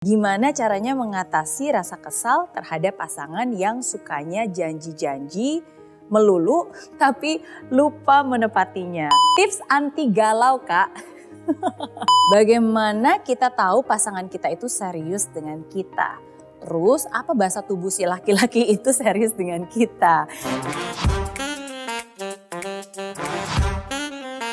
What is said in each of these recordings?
Gimana caranya mengatasi rasa kesal terhadap pasangan yang sukanya janji-janji melulu tapi lupa menepatinya? Tips anti galau, Kak. Bagaimana kita tahu pasangan kita itu serius dengan kita? Terus apa bahasa tubuh si laki-laki itu serius dengan kita?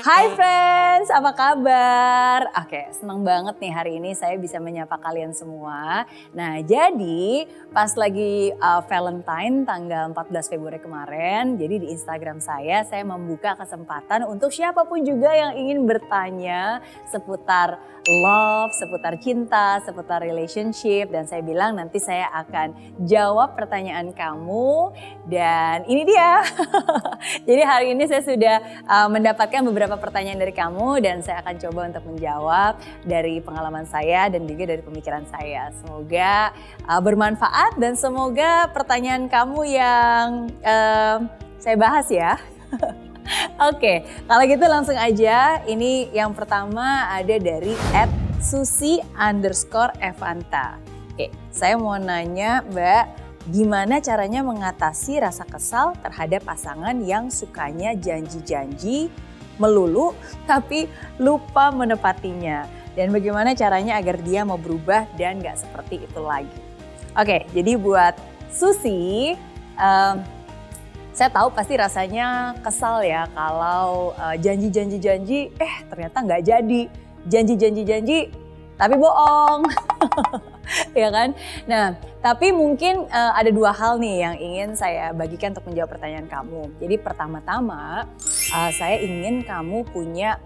Hai friends, apa kabar? Oke, senang banget nih hari ini saya bisa menyapa kalian semua. Nah, jadi pas lagi Valentine tanggal 14 Februari kemarin, jadi di Instagram saya membuka kesempatan untuk siapapun juga yang ingin bertanya seputar love, seputar cinta, seputar relationship. Dan saya bilang nanti saya akan jawab pertanyaan kamu. Dan ini dia. Jadi hari ini saya sudah mendapatkan beberapa pertanyaan dari kamu dan saya akan coba untuk menjawab dari pengalaman saya dan juga dari pemikiran saya. Semoga bermanfaat dan semoga pertanyaan kamu yang saya bahas ya. Oke, kalau gitu langsung aja. Ini yang pertama ada dari @susi_evanta. Oke, saya mau nanya Mbak, gimana caranya mengatasi rasa kesal terhadap pasangan yang sukanya janji-janji melulu tapi lupa menepatinya? Dan bagaimana caranya agar dia mau berubah dan gak seperti itu lagi? Oke, jadi buat Susi, saya tahu pasti rasanya kesal ya kalau janji-janji-janji ternyata gak jadi. Janji-janji-janji tapi bohong. Ya kan? Nah, tapi mungkin ada dua hal nih yang ingin saya bagikan untuk menjawab pertanyaan kamu. Jadi pertama-tama saya ingin kamu punya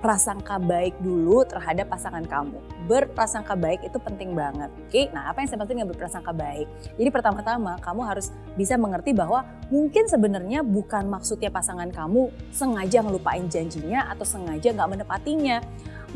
prasangka baik dulu terhadap pasangan kamu. Berprasangka baik itu penting banget. Oke? Nah, apa yang saya maksud dengan berprasangka baik? Jadi pertama-tama kamu harus bisa mengerti bahwa mungkin sebenarnya bukan maksudnya pasangan kamu sengaja ngelupain janjinya atau sengaja nggak menepatinya.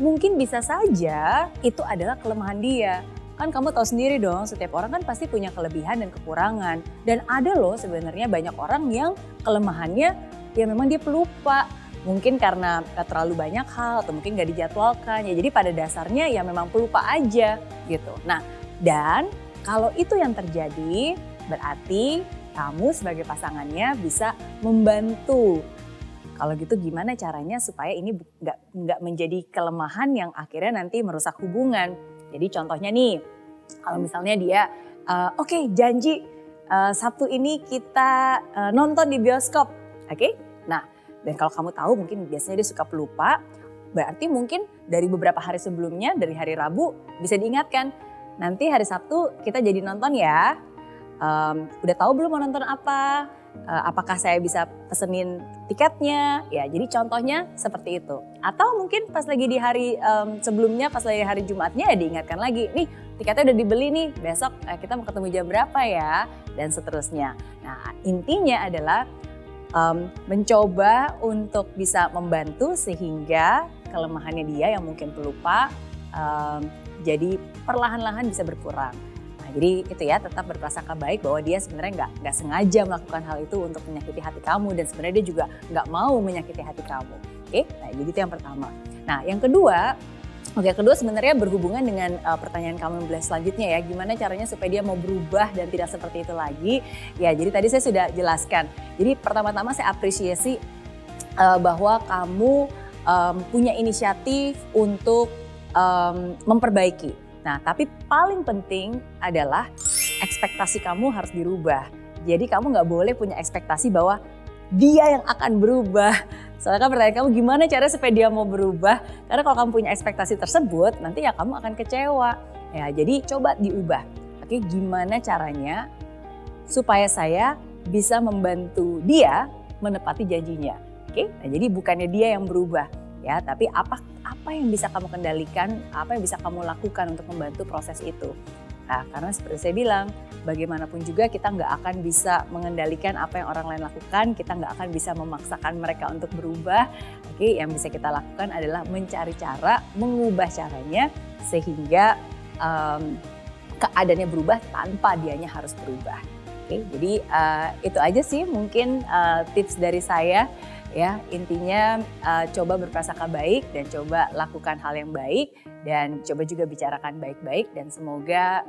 Mungkin bisa saja itu adalah kelemahan dia. Kan kamu tahu sendiri dong, setiap orang kan pasti punya kelebihan dan kekurangan. Dan ada loh sebenarnya banyak orang yang kelemahannya ya memang dia pelupa. Mungkin karena terlalu banyak hal atau mungkin gak dijadwalkan. Ya jadi pada dasarnya ya memang pelupa aja gitu. Nah, dan kalau itu yang terjadi berarti kamu sebagai pasangannya bisa membantu. Kalau gitu gimana caranya supaya ini nggak menjadi kelemahan yang akhirnya nanti merusak hubungan. Jadi contohnya nih, kalau misalnya dia oke, janji Sabtu ini kita nonton di bioskop. Oke? Nah, dan kalau kamu tahu mungkin biasanya dia suka pelupa, berarti mungkin dari beberapa hari sebelumnya, dari hari Rabu bisa diingatkan. Nanti hari Sabtu kita jadi nonton ya. Udah tahu belum mau nonton apa? Apakah saya bisa pesenin tiketnya? Ya, jadi contohnya seperti itu. Atau mungkin pas lagi di hari sebelumnya, pas lagi hari Jumatnya ya diingatkan lagi. Nih tiketnya udah dibeli nih, besok kita mau ketemu jam berapa ya? Dan seterusnya. Nah, intinya adalah mencoba untuk bisa membantu sehingga kelemahannya dia yang mungkin pelupa jadi perlahan-lahan bisa berkurang. Jadi itu ya, tetap berprasangka baik bahwa dia sebenarnya nggak sengaja melakukan hal itu untuk menyakiti hati kamu dan sebenarnya dia juga nggak mau menyakiti hati kamu. Oke, nah jadi itu yang pertama. Nah yang kedua sebenarnya berhubungan dengan pertanyaan kamu selanjutnya ya, gimana caranya supaya dia mau berubah dan tidak seperti itu lagi. Ya jadi tadi saya sudah jelaskan. Jadi pertama-tama saya apresiasi bahwa kamu punya inisiatif untuk memperbaiki. Nah, tapi paling penting adalah ekspektasi kamu harus dirubah. Jadi kamu nggak boleh punya ekspektasi bahwa dia yang akan berubah. Soalnya kan pertanyaan kamu gimana caranya supaya dia mau berubah? Karena kalau kamu punya ekspektasi tersebut, nanti ya kamu akan kecewa. Ya, jadi coba diubah. Oke, gimana caranya supaya saya bisa membantu dia menepati janjinya? Oke, nah jadi bukannya dia yang berubah. Ya, tapi apa yang bisa kamu kendalikan, apa yang bisa kamu lakukan untuk membantu proses itu. Nah, karena seperti saya bilang, bagaimanapun juga kita nggak akan bisa mengendalikan apa yang orang lain lakukan, kita nggak akan bisa memaksakan mereka untuk berubah. Oke, yang bisa kita lakukan adalah mencari cara, mengubah caranya sehingga keadaannya berubah tanpa dianya harus berubah. Oke, jadi itu aja sih mungkin tips dari saya. Ya, intinya coba berprasangka baik dan coba lakukan hal yang baik Dan coba juga bicarakan baik-baik dan semoga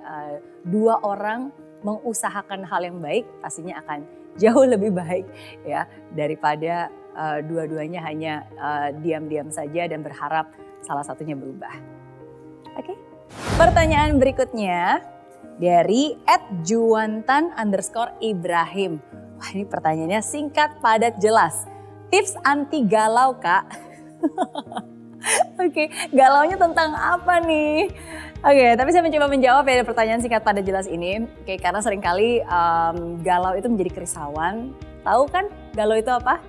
dua orang mengusahakan hal yang baik pastinya akan jauh lebih baik ya daripada dua-duanya hanya diam-diam saja dan berharap salah satunya berubah. Oke. Pertanyaan berikutnya dari @juwantan_Ibrahim. Wah, ini pertanyaannya singkat, padat, jelas. Tips anti galau, Kak. Oke, galaunya tentang apa nih? Oke, tapi saya mencoba menjawab ya pertanyaan singkat padat jelas ini. Oke, karena seringkali galau itu menjadi kerisauan. Tahu kan galau itu apa?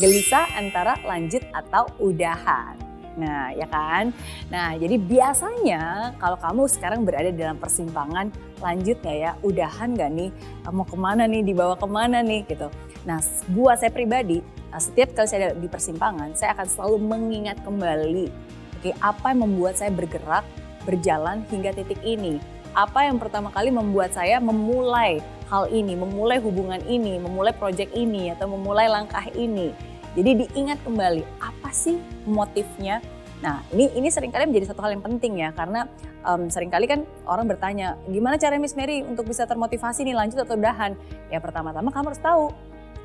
Gelisah antara lanjut atau udahan. Nah, ya kan? Nah, jadi biasanya kalau kamu sekarang berada dalam persimpangan, lanjut nggak ya? Udahan nggak nih? Mau kemana nih? Dibawa kemana nih? Gitu. Nah, buat saya pribadi, setiap kali saya di persimpangan, saya akan selalu mengingat kembali, oke, apa yang membuat saya bergerak, berjalan hingga titik ini. Apa yang pertama kali membuat saya memulai hal ini, memulai hubungan ini, memulai proyek ini, atau memulai langkah ini. Jadi diingat kembali apa sih motifnya. Nah ini seringkali menjadi satu hal yang penting ya karena seringkali kan orang bertanya gimana cara Miss Mary untuk bisa termotivasi nih lanjut atau udahan. Ya pertama-tama kamu harus tahu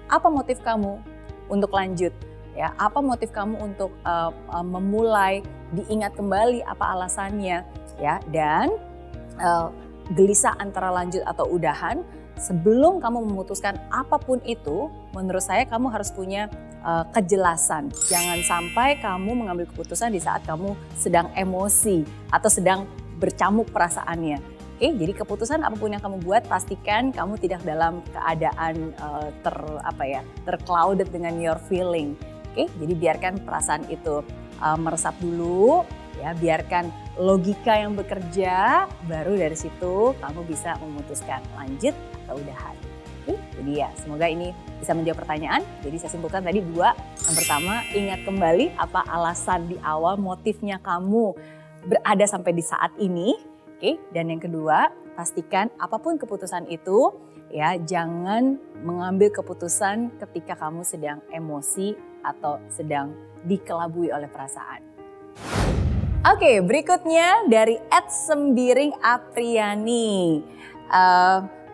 apa motif kamu untuk lanjut. Ya, apa motif kamu untuk memulai, diingat kembali apa alasannya ya dan gelisah antara lanjut atau udahan. Sebelum kamu memutuskan apapun itu, menurut saya kamu harus punya kejelasan. Jangan sampai kamu mengambil keputusan di saat kamu sedang emosi atau sedang bercamuk perasaannya. Oke, jadi keputusan apapun yang kamu buat pastikan kamu tidak dalam keadaan terclouded dengan your feeling. Oke, jadi biarkan perasaan itu meresap dulu. Ya, biarkan logika yang bekerja, baru dari situ kamu bisa memutuskan lanjut atau udahan. Oke, jadi ya semoga ini bisa menjawab pertanyaan. Jadi saya simpulkan tadi dua. Yang pertama, ingat kembali apa alasan di awal motifnya kamu berada sampai di saat ini. Oke, dan yang kedua, pastikan apapun keputusan itu ya jangan mengambil keputusan ketika kamu sedang emosi atau sedang dikelabui oleh perasaan. Oke, berikutnya dari @sembiringapriani.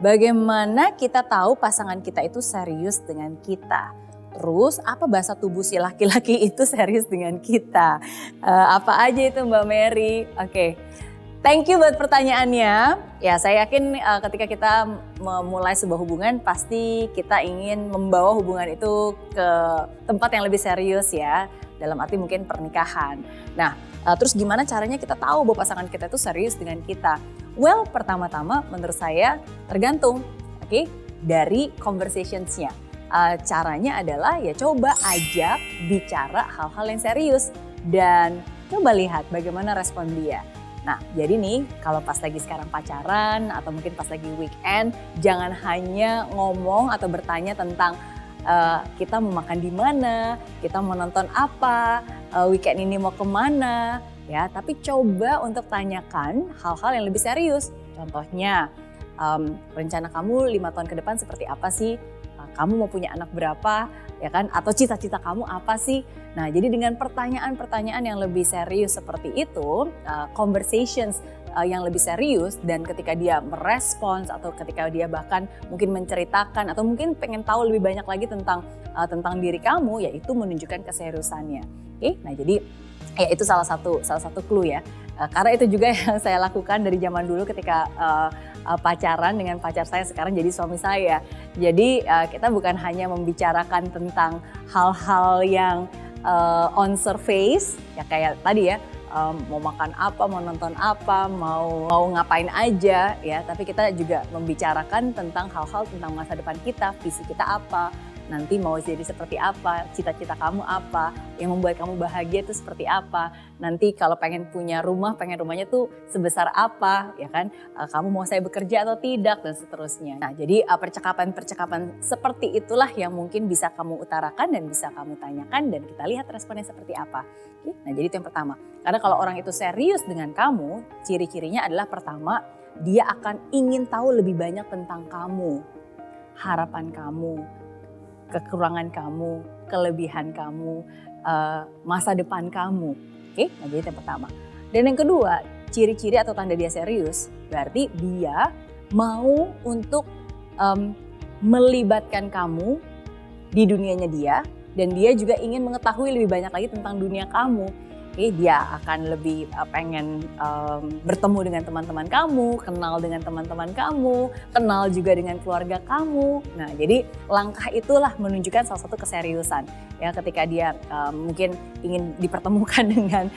Bagaimana kita tahu pasangan kita itu serius dengan kita? Terus apa bahasa tubuh si laki-laki itu serius dengan kita? Apa aja itu Mbak Mary? Oke, thank you buat pertanyaannya. Ya, saya yakin ketika kita memulai sebuah hubungan pasti kita ingin membawa hubungan itu ke tempat yang lebih serius ya. Dalam arti mungkin pernikahan. Nah, terus gimana caranya kita tahu bahwa pasangan kita itu serius dengan kita? Well, pertama-tama menurut saya tergantung, oke, dari conversationsnya. Caranya adalah ya coba ajak bicara hal-hal yang serius dan coba lihat bagaimana respon dia. Nah, jadi nih kalau pas lagi sekarang pacaran atau mungkin pas lagi weekend, jangan hanya ngomong atau bertanya tentang kita mau makan di mana, kita mau nonton apa, weekend ini mau kemana, ya. Tapi coba untuk tanyakan hal-hal yang lebih serius. Contohnya, rencana kamu 5 tahun ke depan seperti apa sih? Kamu mau punya anak berapa, ya kan? Atau cita-cita kamu apa sih? Nah, jadi dengan pertanyaan-pertanyaan yang lebih serius seperti itu, conversations yang lebih serius dan ketika dia merespons atau ketika dia bahkan mungkin menceritakan atau mungkin pengen tahu lebih banyak lagi tentang diri kamu, yaitu menunjukkan keseriusannya. Oke, nah jadi ya itu salah satu clue ya. Karena itu juga yang saya lakukan dari zaman dulu ketika pacaran dengan pacar saya sekarang jadi suami saya. Jadi kita bukan hanya membicarakan tentang hal-hal yang on surface ya kayak tadi ya. Mau makan apa, mau nonton apa, mau ngapain aja ya. Tapi kita juga membicarakan tentang hal-hal tentang masa depan kita, visi kita apa, nanti mau jadi seperti apa, cita-cita kamu apa, yang membuat kamu bahagia itu seperti apa. Nanti kalau pengen punya rumah, pengen rumahnya tuh sebesar apa, ya kan? Kamu mau saya bekerja atau tidak dan seterusnya. Nah, jadi percakapan-percakapan seperti itulah yang mungkin bisa kamu utarakan dan bisa kamu tanyakan dan kita lihat responnya seperti apa. Oke? Nah, jadi itu yang pertama. Karena kalau orang itu serius dengan kamu, ciri-cirinya adalah pertama, dia akan ingin tahu lebih banyak tentang kamu, harapan kamu, kekurangan kamu, kelebihan kamu, masa depan kamu. Oke, nah jadi itu yang pertama. Dan yang kedua, ciri-ciri atau tanda dia serius berarti dia mau untuk melibatkan kamu di dunianya dia, dan dia juga ingin mengetahui lebih banyak lagi tentang dunia kamu. Oke, dia akan lebih pengen bertemu dengan teman-teman kamu, kenal dengan teman-teman kamu, kenal juga dengan keluarga kamu. Nah, jadi langkah itulah menunjukkan salah satu keseriusan. Ya, ketika dia mungkin ingin dipertemukan dengan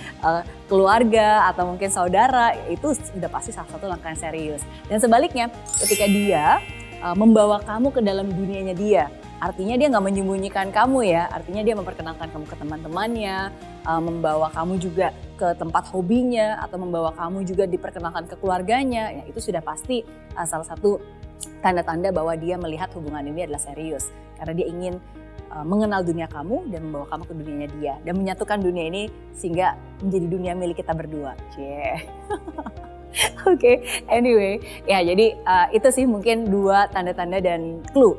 keluarga atau mungkin saudara, itu sudah pasti salah satu langkah yang serius. Dan sebaliknya, ketika dia membawa kamu ke dalam dunianya dia, artinya dia nggak menyembunyikan kamu ya, artinya dia memperkenalkan kamu ke teman-temannya, membawa kamu juga ke tempat hobinya, atau membawa kamu juga diperkenalkan ke keluarganya, ya itu sudah pasti salah satu tanda-tanda bahwa dia melihat hubungan ini adalah serius. Karena dia ingin mengenal dunia kamu dan membawa kamu ke dunianya dia, dan menyatukan dunia ini sehingga menjadi dunia milik kita berdua. Oke, anyway, ya jadi itu sih mungkin 2 tanda-tanda dan clue.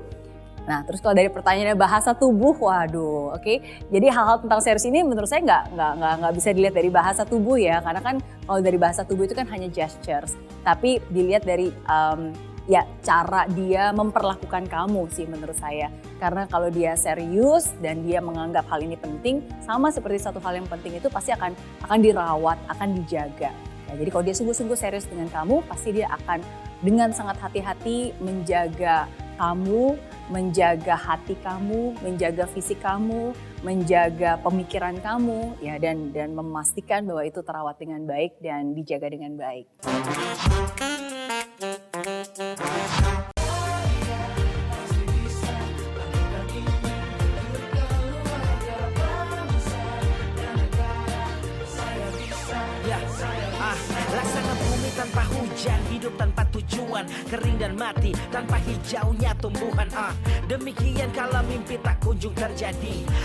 Nah, terus kalau dari pertanyaannya bahasa tubuh, waduh, oke. Jadi hal-hal tentang serius ini menurut saya nggak bisa dilihat dari bahasa tubuh ya, karena kan kalau dari bahasa tubuh itu kan hanya gestures, tapi dilihat dari ya cara dia memperlakukan kamu sih menurut saya. Karena kalau dia serius dan dia menganggap hal ini penting, sama seperti satu hal yang penting itu pasti akan dirawat, akan dijaga. Nah, jadi kalau dia sungguh-sungguh serius dengan kamu, pasti dia akan dengan sangat hati-hati menjaga kamu, menjaga hati kamu, menjaga fisik kamu, menjaga pemikiran kamu, ya, dan memastikan bahwa itu terawat dengan baik dan dijaga dengan baik. Laksana bumi tanpa hujan, hidup tanpa tujuan, kering dan mati tanpa hijaunya tumbuhan. Demikian kalau mimpi tak kunjung terjadi.